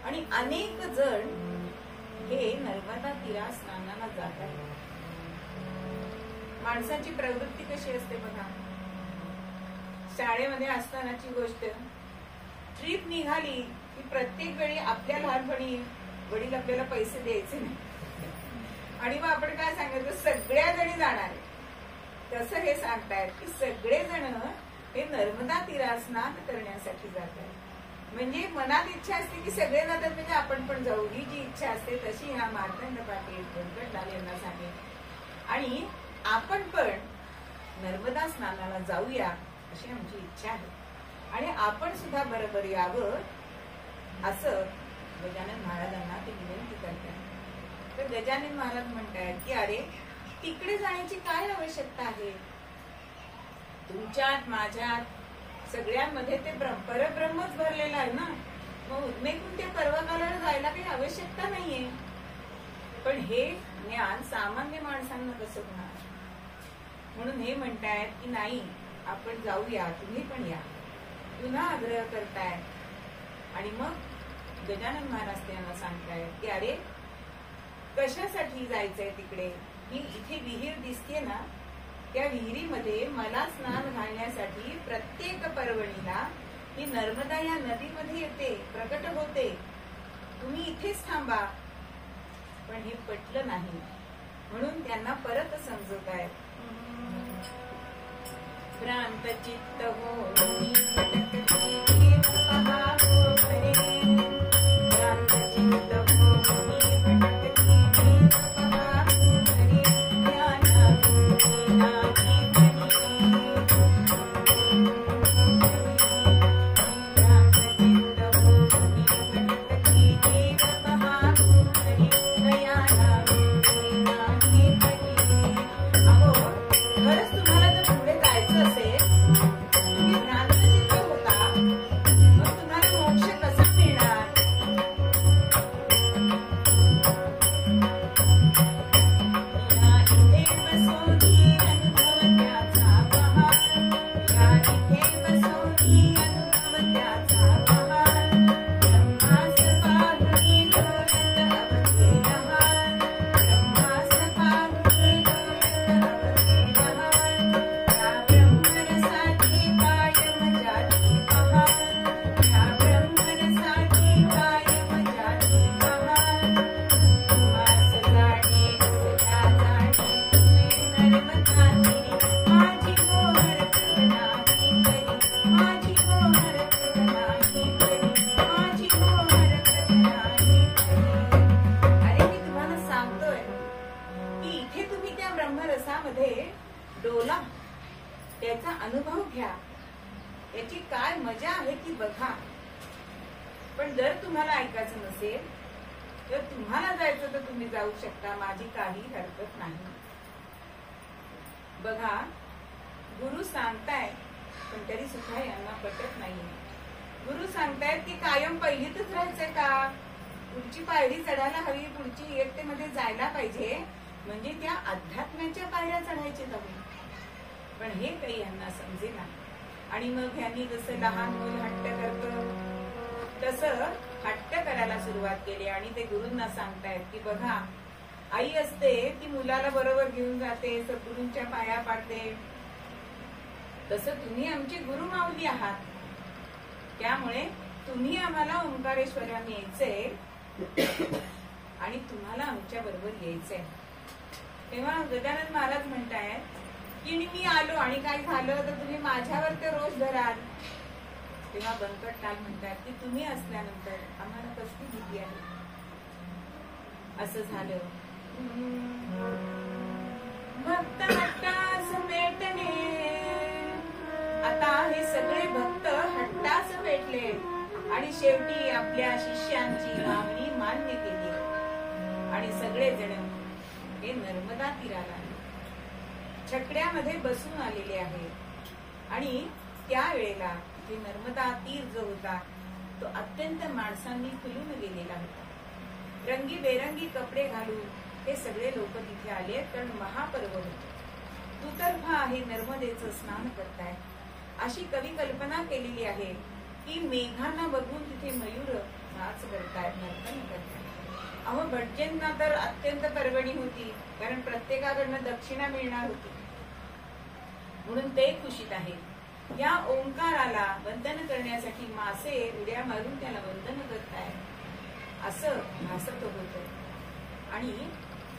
आणि अनेक जण हे नर्मदा तीरास स्नानाला जात आहेत. माणसाची प्रवृत्ती कशी असते बघा. शाळेमध्ये असतानाची गोष्ट, ट्रिप निघाली की प्रत्येक वेळी आपल्या लहानपणी वडील आपल्याला पैसे द्यायचे नाही आणि मग आपण काय सांगायचं, सगळ्या जणी जाणार. तसं हे सांगतायत की सगळेजण हे नर्मदा तीरास स्नान करण्यासाठी जात आहेत. म्हणजे मनात इच्छा असते की सगळे जातात म्हणजे आपण पण जाऊ, ही जी इच्छा असते तशी ह्या मार्तंड पाटील व्यंकटलाल यांना सांगेल आणि आपण पण नर्मदा स्नानाला जाऊया अशी आमची इच्छा आहे आणि आपण सुद्धा बरोबर यावं असं गजानन महाराजांना ते विनंती करतात. तर गजानन महाराज म्हणतात की अरे तिकडे जाण्याची काय आवश्यकता आहे, तुमच्यात माझ्यात सगळ्यांमध्ये ते परब्रह्मच भरलेलं आहे ना, मग उद्मेकून त्या पर्वताला जायला काही आवश्यकता नाहीये. पण हे ज्ञान सामान्य माणसांना कसं होणार, म्हणून हे म्हणतायत की नाही आपण जाऊया, तुम्ही पण या, पुन्हा आग्रह करताय. आणि मग गजानन महाराज त्यांना सांगतायत की अरे कशासाठी जायचंय तिकडे, ही इथे विहीर दिसते ना, त्या विहिरीमध्ये मला स्नान घालण्यासाठी प्रत्येक पर्वणीला ही नर्मदा या नदीमध्ये येते, प्रकट होते, तुम्ही इथेच थांबा. पण हे पटलं नाही म्हणून त्यांना परत समजत आहे. भ्रांत चित्त हो रसामध्ये डोला, त्याचा अनुभव घ्या, याची काय मजा आहे ती बघा. पण जर तुम्हाला ऐकायचं नसेल तर तुम्हाला जायचं तर तुम्ही जाऊ शकता, माझी काही हरकत नाही. बघा, गुरु सांगताय पण तरी सुद्धा यांना पटत नाहीये. गुरु सांगतायत की कायम पहिलीतच राहायचंय का, पुढची पायरी चढायला हवी, पुढची इयत्तेमध्ये जायला पाहिजे, म्हणजे त्या अध्यात्माच्या पायऱ्या चढायच्या हवी. पण हे काही यांना समजेना. आणि मग यांनी जसं लहान मूल हट्ट करतं तसं हट्ट करायला सुरुवात केली. आणि ते गुरूंना सांगतायत की बघा, आई असते ती मुलाला बरोबर घेऊन जाते, सद्गुरूंच्या पाया पाडते, तसं तुम्ही आमचे गुरु माऊली आहात, त्यामुळे तुम्ही आम्हाला ओंकारेश्वराने यायचंय आणि तुम्हाला आमच्या बरोबर यायचंय. तेव्हा गजानन महाराज म्हणतायत की मी आलो आणि काय झालं तर तुम्ही माझ्यावर ते रोष धराल. तेव्हा बंकटलाल म्हणतात की तुम्ही असल्यानंतर आम्हाला कसली भीती आहे. असं झालं. भक्त हट्टास पेटणे. आता हे सगळे भक्त हट्टास पेटले आणि शेवटी आपल्या शिष्यांची मागणी मान्य केली आणि सगळे जण हे नर्मदा तीराला छकड्यामध्ये बसून आलेले आहेत. आणि त्यावेळेला हे नर्मदा तीर जो होता तो अत्यंत माणसांनी फुलून गेलेला होता. रंगीबेरंगी कपडे घालून हे सगळे लोक तिथे आले, कारण महापर्व होते. दुतर्फा आहे नर्मदेचं स्नान करताय. अशी कवी कल्पना केलेली आहे की मेघांना बघून तिथे मयूर नाच करतायत, नर्तन करतायत. अहो, भटजींना तर अत्यंत पर्वणी होती, कारण प्रत्येकाकडनं दक्षिणा मिळणार होती, म्हणून ते खुशीत आहेत. या ओंकाराला वंदन करण्यासाठी मासे उड्या मारून त्याला वंदन करताय असं भासत होत. आणि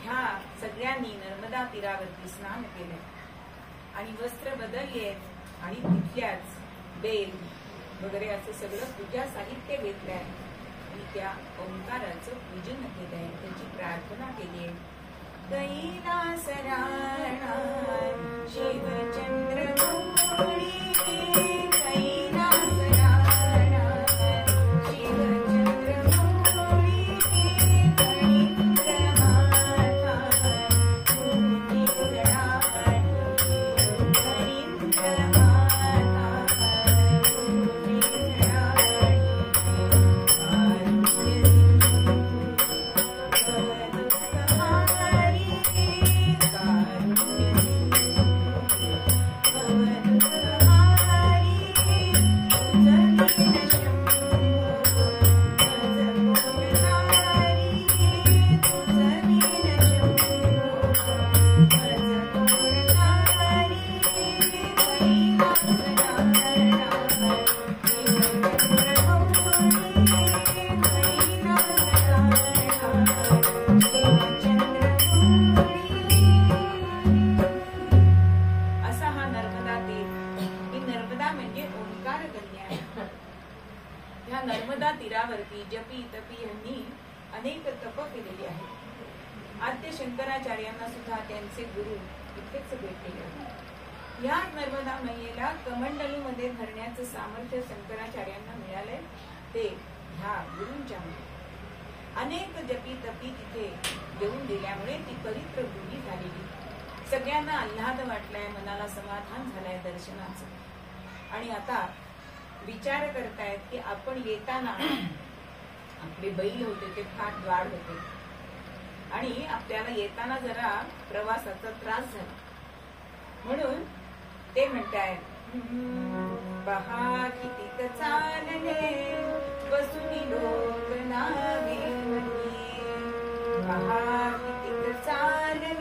ह्या सगळ्यांनी नर्मदा तीरावरती स्नान केलं आणि वस्त्र बदलले आणि तिथल्याच बेल वगैरे असं सगळं पूजा साहित्य घेतलंय आणि त्या ओंकाराचं पूजन केलंय, त्याची प्रार्थना केली आहे. कैलास राणा शिवचंद्र गौरी, कैलास राणा शिवचंद्र गौरी, गणित्रमाता भूमी गणाठ, गणित्रमाता भूमी गणाठ, कारुण्य नर्मदा तीरावरती जपी तपी यांनी अनेक तप केलेली आहेत. आद्य शंकराचार्यांना सुद्धा त्यांचे गुरु इथेच भेटलेले आहेत. या नर्मदा मैयेला कमंडलूमध्ये धरण्याचं सामर्थ्य शंकराचार्यांना मिळालंय ते ह्या गुरूंच्या मध्ये. अनेक जपी तपी तिथे देऊन दिल्यामुळे ती पवित्र भूमी झालेली. सगळ्यांना आल्हाद वाटलाय, मनाला समाधान झालंय दर्शनाचं. आणि आता विचार करतायत की आपण येताना आपले बैल होते ते फार द्वाड होते आणि आपल्याला येताना जरा प्रवासाचा त्रास झाला, म्हणून ते म्हणतायत पहा किती चालले बसूनी लोक नावे मनी, पहा किती चालले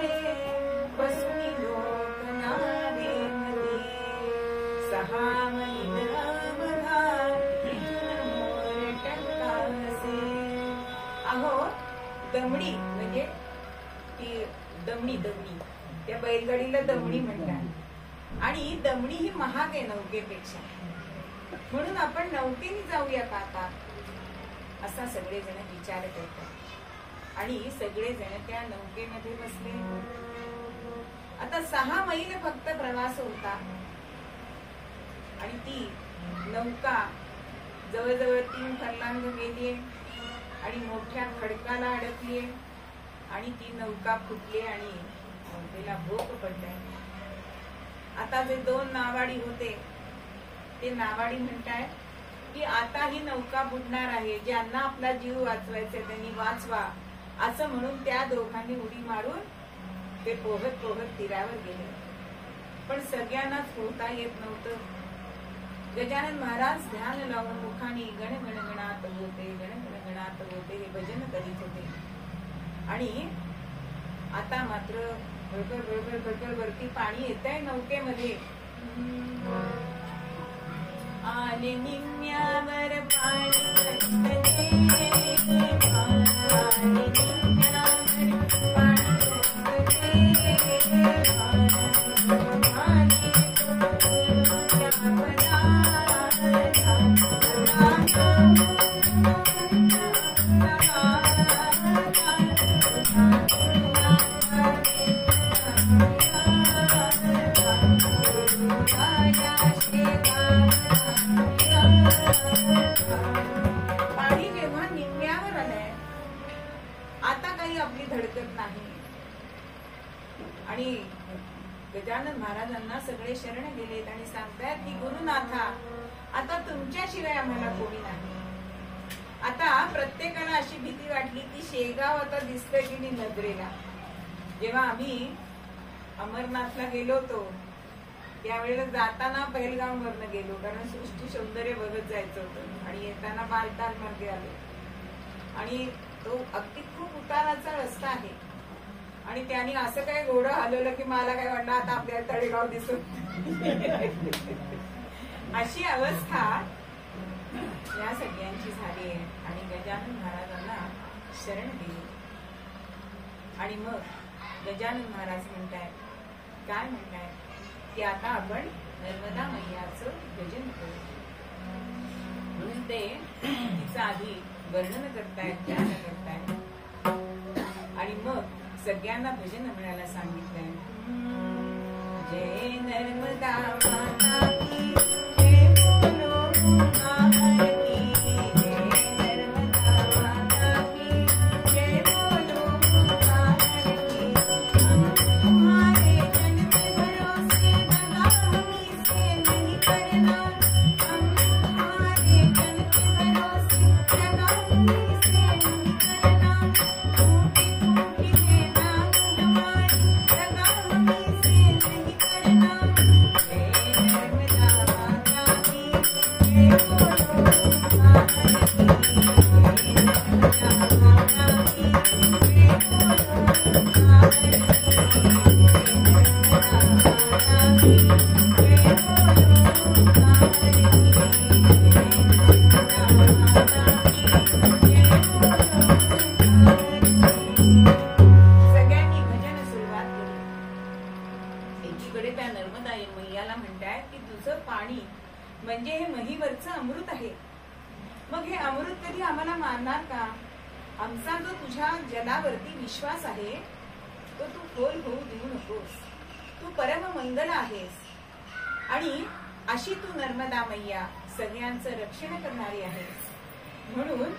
बसूनी लोक नावे मनी, सहा दमडी म्हणजे ती दमडी त्या बैलगाडीला दमडी म्हणतात. आणि दमडी ही महाग आहे नौकेपेक्षा, म्हणून आपण नौकेने जाऊया का आता, असा सगळेजण विचार करतात. आणि सगळेजण त्या नौकेमध्ये बसले. आता 6 मैल फक्त प्रवास होता आणि ती नौका जवळजवळ 3 फर्लांग गेलीये आणि मोठ्या खडकाला अडकलीये आणि ती नौका फुटली आणि नौकेला भोक पडलाय. आता जे 2 नावाडी होते ते नावाडी म्हणतायत की आता ही नौका बुडणार आहे, ज्यांना आपला जीव वाचवायचा त्यांनी वाचवा असं म्हणून त्या दोघांनी उडी मारून ते पोहत पोहत तीरावर गेले. पण सगळ्यांनाच पोहता येत नव्हतं. गजानन महाराज ध्यान लावून मुखाने गण गण गणात होते, गण गण गणात होते हे भजन करीत होते. आणि आता मात्र भरभर भरभर भरभर वरती पाणी येत आहे नौकेमध्ये. आले निम्म्यावर पाणी पाणी जेव्हा निम्म्यावर आलंय आता काही आपली धडकत नाही. आणि गजानन महाराजांना सगळे शरण गेलेत आणि सांगतायत की गुरुनाथा आता तुमच्याशिवाय आम्हाला कोणी नाही. आता प्रत्येकाला अशी भीती वाटली की शेगाव आता दिसतंय की नाही नजरेला. जेव्हा आम्ही अमरनाथला गेलो होतो त्यावेळेला जाताना पहलगाव वरनं गेलो कारण सृष्टी सौंदर्य बघत जायचं होतं आणि येताना बालताल मार्गे आलो. आणि तो अगदी खूप उताराचा रस्ता आहे आणि त्याने असं काय घोडं हलवलं की मला काय वाटलं आता आपल्याला तळेगाव दिसत. अशी अवस्था या सगळ्यांची झाली आहे. आणि गजानन महाराजांना शरण दिली. आणि मग गजानन महाराज म्हणतायत काय म्हणतायत की आता आपण नर्मदा मैयाचं भजन करू. म्हणून ते तिचं आधी वर्णन करतायत, ध्यान करतायत आणि मग सगळ्यांना भजन म्हणायला सांगितलंय. जय नर्मदा माता की जय बोलो महाभारती, जय नर्मदा माता की जय बोलो महाभारती. तुम्हारे जन पे भरोसे दगा हमी से नहीं करना, हम तुम्हारे जन पे भरोसे दगा हमी से नहीं करना. टूटी टूटी बेटा हमारी दगा हमी से नहीं करना. जय नर्मदा माता की जय बोलो महाभारती, जय नर्मदा माता की जय बोलो सगळ्यांनी भजन सुरुवात केली. एकीकडे त्या नर्मदा मैयाला म्हणतायत की तुझं पाणी म्हणजे हे महीवरचं अमृत आहे. मग हे अमृत कधी आम्हाला मारणार का? आमचा जो तुझ्या जलावरती विश्वास आहे तो तू खोल होऊ देऊ नकोस. तू परम मंगल आहेस आणि अशी तू नर्मदा मैया सगळ्यांचं रक्षण करणारी आहेस. म्हणून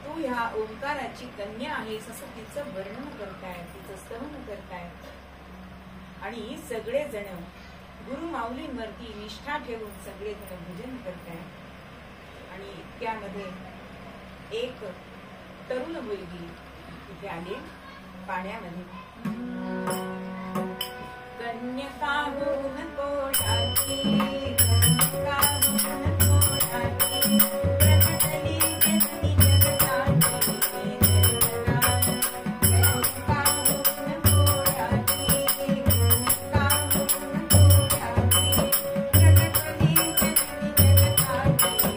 तू ह्या ओंकाराची कन्या आहेस असं तिचं वर्णन करतायत, तिचं स्तवन करतायत. आणि सगळे जण गुरु माऊलींवरती निष्ठा ठेवून सगळे जण भजन करतायत. आणि त्यामध्ये एक तरुण मुलगी तिथे आली पाण्यामध्ये. कन्यका होऊन कोणाची, कन्यका होऊन कोणाची, प्रगटली जननी जगताची. कन्यका होऊन कोणाची, कन्यका होऊन कोणाची, प्रगटली जननी जगताची.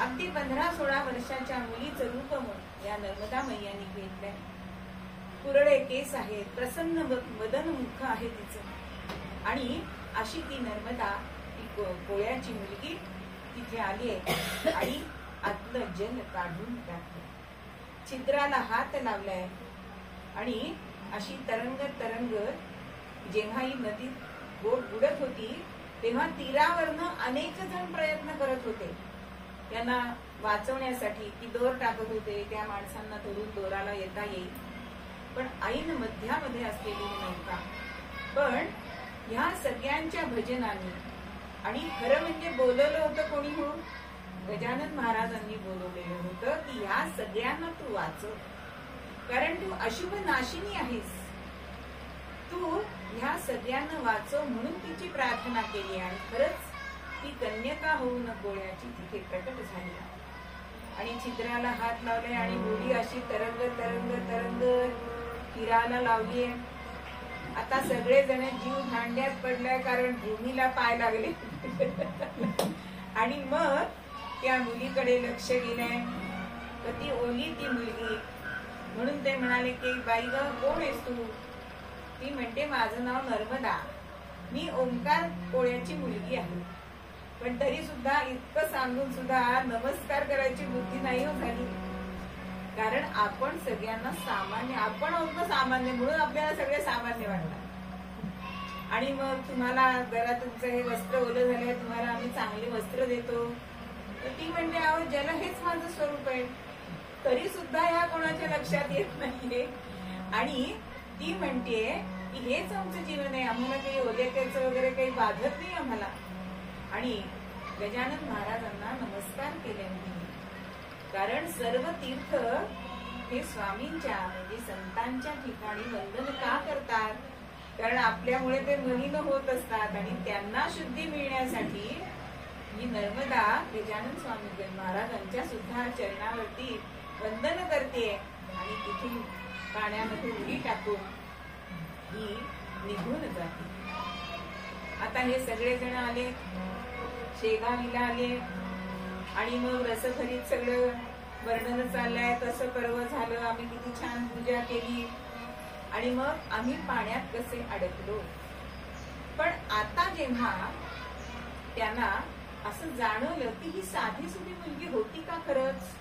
अगदी 15-16 वर्षाच्या मुलीचं रूप या नर्मदा मैयाने घेतलंय. कुरळे केस आहेत, प्रसन्न वदन मुख आहे तिचं. आणि अशी ती नर्मदा, ती कोळ्याची मुलगी तिथे आली आहे आणि आतलं जल काढून टाकलं, छिद्राला हात लावलाय. आणि अशी तरंग जेव्हा ही नदीत बोट बुडत होती तेव्हा तीरावरनं अनेक जण प्रयत्न करत होते त्यांना वाचवण्यासाठी, की दोर टाकत होते त्या माणसांना धरून दोराला येता येईल. पण ऐन मध्यामध्ये असलेली नौका. पण ह्या सगळ्यांच्या भजनाने, आणि खरं म्हणजे बोलवलं होतं कोणी हो, गजानन महाराजांनी बोलवलेलं होतं की ह्या सगळ्यांना तू वाचव, कारण तू अशुभ नाशिनी आहेस. तू ह्या सगळ्यांना वाचव म्हणून तिची प्रार्थना केली. आणि खरंच ती कन्यका होऊन गोळ्याची तिथे प्रकट झाली आणि छिद्राला हात लावले आणि होडी अशी तरंग तीराला लावलीये. आता सगळे जण जीव भांड्यात पडलाय, कारण भूमीला पाय लागले. आणि मग त्या मुलीकडे लक्ष गेलंय, तर ती ओली ती मुलगी. म्हणून ते म्हणाले की बाई ग, कोण आहेस तू? ती म्हणते माझं नाव नर्मदा, मी ओंकार कोळ्याची मुलगी आहे. पण तरी सुद्धा इतकं सांगून सुद्धा नमस्कार करायची बुद्धी नाही हो झाली, कारण आपण सगळ्यांना सामान्य, आपण आहोत ना सामान्य, म्हणून आपल्याला सगळे सामान्य वाटतात. आणि मग तुम्हाला जरा तुमचं हे वस्त्र ओलं झालंय, तुम्हाला आम्ही चांगले वस्त्र देतो. तर ती म्हणते अहो जल हेच माझं स्वरूप आहे. तरी सुद्धा ह्या कोणाच्या लक्षात येत नाहीये. आणि ती म्हणतेय की हेच आमचं जीवन आहे, आम्हाला काही ओल्याचं वगैरे काही बाधत नाही आम्हाला. आणि गजानन महाराजांना नमस्कार केले, कारण सर्व तीर्थ हे स्वामींच्या म्हणजे संतांच्या ठिकाणी वंदन का करतात? कारण आपल्यामुळे ते मलिन होत असतात आणि त्यांना शुद्धी मिळण्यासाठी ही नर्मदा गजानन स्वामी महाराजांच्या सुद्धा चरणावरती वंदन करते आणि तिथून पाण्यामध्ये उडी टाकून ही निघून जाते. आता हे सगळे जण आले, शेगावीला आले आणि मग रसभरीत सगळं वर्णन चाललंय. तसं पर्व झालं, आम्ही किती छान पूजा केली आणि मग आम्ही पाण्यात कसे अडकलो. पण आता जेव्हा त्यांना असं जाणवलं की ही साधी सुधी मुलगी होती का खरंच,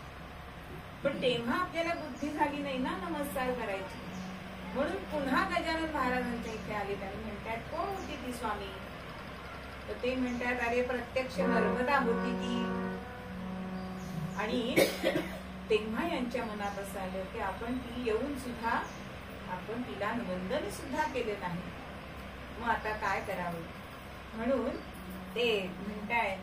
पण तेव्हा आपल्याला बुद्धी झाली नाही ना नमस्कार करायची. म्हणून पुन्हा गजानन महाराजांच्या इथे आले आणि म्हणतात कोण होती ती स्वामी? तर ते म्हणतात अरे प्रत्यक्ष नर्मदा होती ती. आणि तेव्हा यांच्या मनात असं आलं की आपण ती येऊन सुद्धा आपण तिला वंदन सुद्धा केले नाही, मग आता काय करावं? म्हणून ते म्हणताय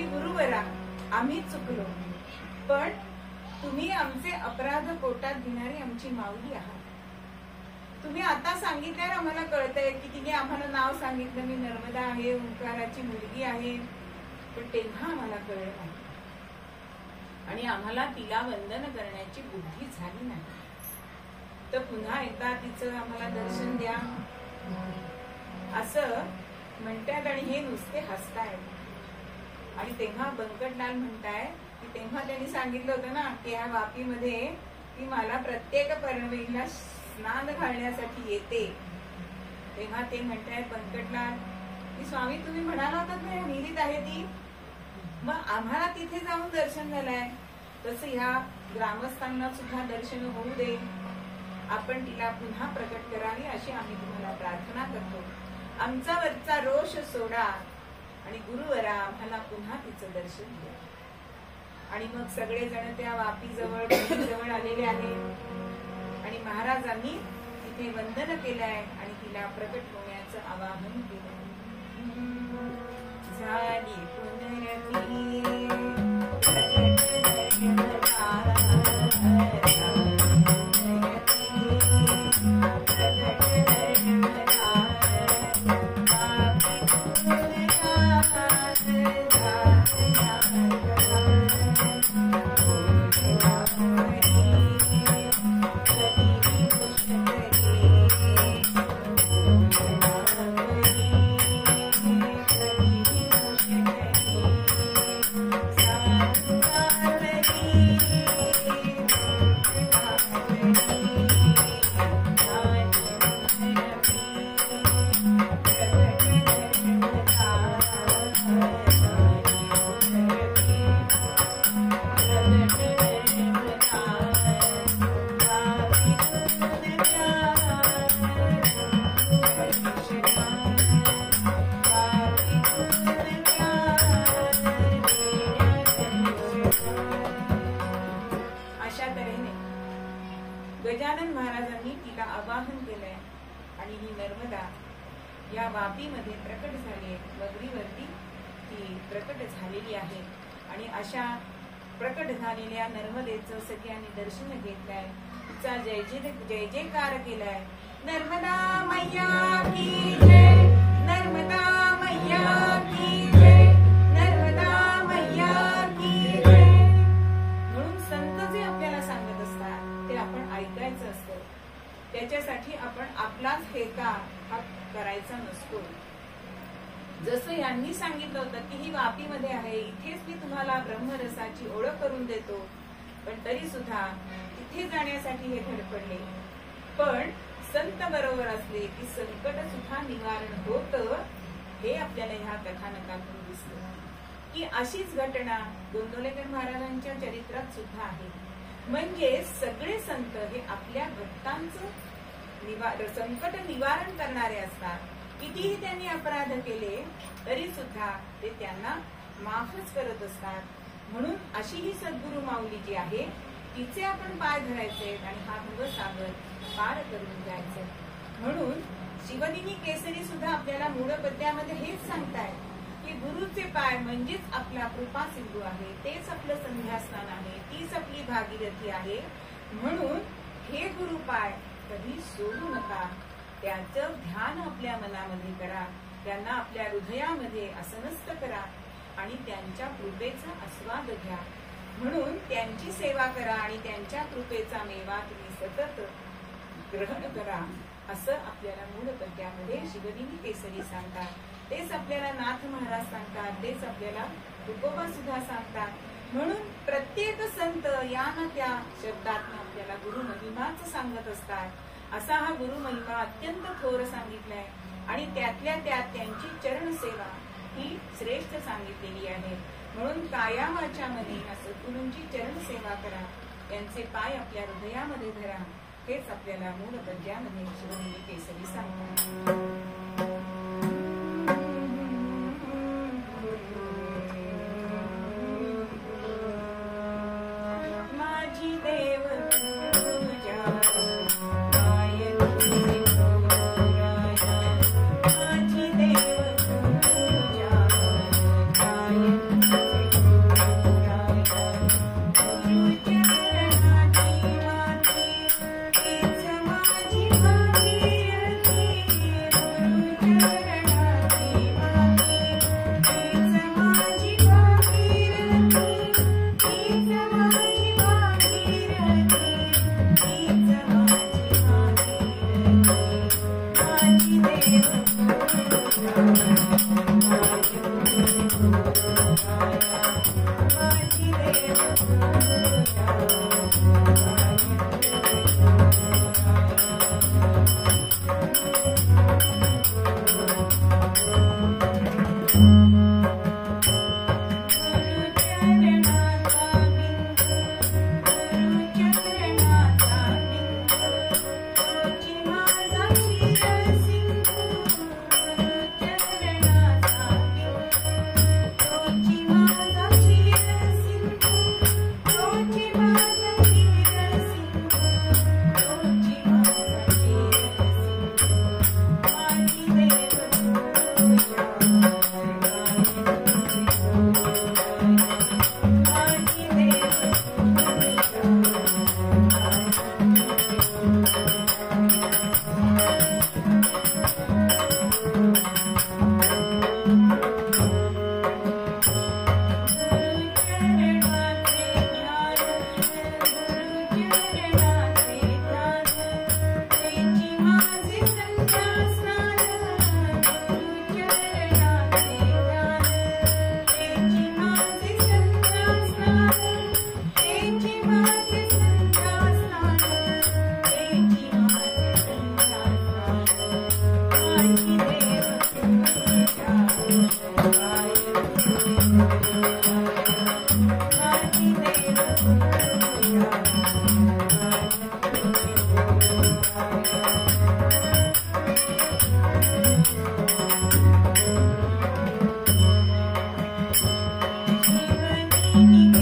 गुरुवरा आम्ही चुकलो, पण तुम्ही आमचे अपराध पोटात घेणारी आमची माऊली आहात. तुम्ही आता सांगितल्यावर आम्हाला कळतंय की तिने आम्हाला नाव सांगितलं मी नर्मदा आहे, ओंकाराची मुलगी आहे, पण तेव्हा आम्हाला कळलं नाही आणि आम्हाला तिला वंदन करण्याची बुद्धी झाली नाही. तर पुन्हा एकदा तिचं आम्हाला दर्शन द्या असं म्हणतात आणि हे नुसते हसतायत. आणि तेव्हा बंकटलाल म्हणताय की तेव्हा त्यांनी सांगितलं होतं ना की ह्या वापीमध्ये की मला प्रत्येक पौर्णिमेला स्नान घालण्यासाठी येते. तेव्हा ते म्हणतायत बंकटलाल की स्वामी तुम्ही म्हणाला होतात ना विहिरीत आहे ती, मग आम्हाला तिथे जाऊन दर्शन झालंय, तसं ह्या ग्रामस्थांना सुद्धा दर्शन होऊ दे, आपण तिला पुन्हा प्रकट करावी अशी आम्ही तुम्हाला प्रार्थना करतो. आमचा वरचा रोष सोडा आणि गुरुवरा आम्हाला पुन्हा तिचं दर्शन द्या. आणि मग सगळेजण त्या वापी जवळ आलेले आहेत आणि महाराजांनी तिथे वंदन केलंय आणि तिला प्रकट होण्याचं आवाहन केलंय. झाली पुनरती गजानन महाराजांनी तिला आवाहन केलंय आणि ही नर्मदा या वापीमध्ये प्रकट झाली, वगरीवरती ती प्रकट झालेली आहे. आणि अशा प्रकट झालेल्या नर्मदेचं सगळ्यांनी दर्शन घेतलंय, तिचा जय जयकार केलाय. नर्मदा मैया की जय, नर्मदा मैया की जय, नर्मदा मैया की जय. म्हणून संत जे आपल्याला सांगत असतात ते आपण ऐकायचं असतं. त्याच्यासाठी आपण आपलाच हेका हा करायचा नसतो. जसं यांनी सांगितलं होतं की ही वापीमध्ये आहे, इथेच मी तुम्हाला ब्रह्मरसाची ओळख करून देतो, पण तरी सुद्धा तिथे जाण्यासाठी हे धडपडले. पण संत बरोबर असले की संकट सुद्धा निवारण होतं, हे आपल्याला ह्या कथानकातून दिसतं. की अशीच घटना गोंदवलेकर महाराजांच्या चरित्रात सुद्धा आहे. म्हणजे सगळे संत हे आपल्या भक्तांचं संकट निवारण करणारे असतात. कितीही त्यांनी अपराध केले तरी सुद्धा ते त्यांना माफच करत असतात. म्हणून अशी ही सद्गुरु माऊली जी आहे तिचे आपण पाय धरायचे आणि हा भवसागर पार करून जायचे. म्हणून शिवदिनी केसरी सुद्धा आपल्याला मूळपद्यामध्ये हेच सांगतायत की गुरुचे पाय म्हणजेच आपला कृपा सिंधू आहे, तेच आपलं संध्यास्थान आहे, तीच आपली भागीरथी आहे. म्हणून हे गुरुपाय कधी सोडू नका, त्याचं ध्यान आपल्या मनामध्ये करा, त्यांना आपल्या हृदयामध्ये आसनस्थ करा आणि त्यांच्या कृपेचा आस्वाद घ्या. म्हणून त्यांची सेवा करा आणि त्यांच्या कृपेचा मेवा तुम्ही सतत ग्रहण करा, असं आपल्याला मूळपद्यामध्ये शिवदिनी केसरी सांगतात. तेच आपल्याला नाथ महाराज सांगतात, तेच आपल्याला तुकोबा सुद्धा सांगतात. म्हणून प्रत्येक संत या ना त्या शब्दात आपल्याला गुरु महिमाच सांगत असतात. असा हा गुरु महिमा अत्यंत थोर सांगितलाय आणि त्यातल्या त्यात त्यांची चरण सेवा ही श्रेष्ठ सांगितलेली आहे. म्हणून काया वाचा मने या सद्गुरूंची चरण सेवा करा, त्यांचे पाय आपल्या हृदयामध्ये धरा, हेच आपल्याला मूळ पद्यामध्ये शिवदिनी केसरी सांगतात. Thank you.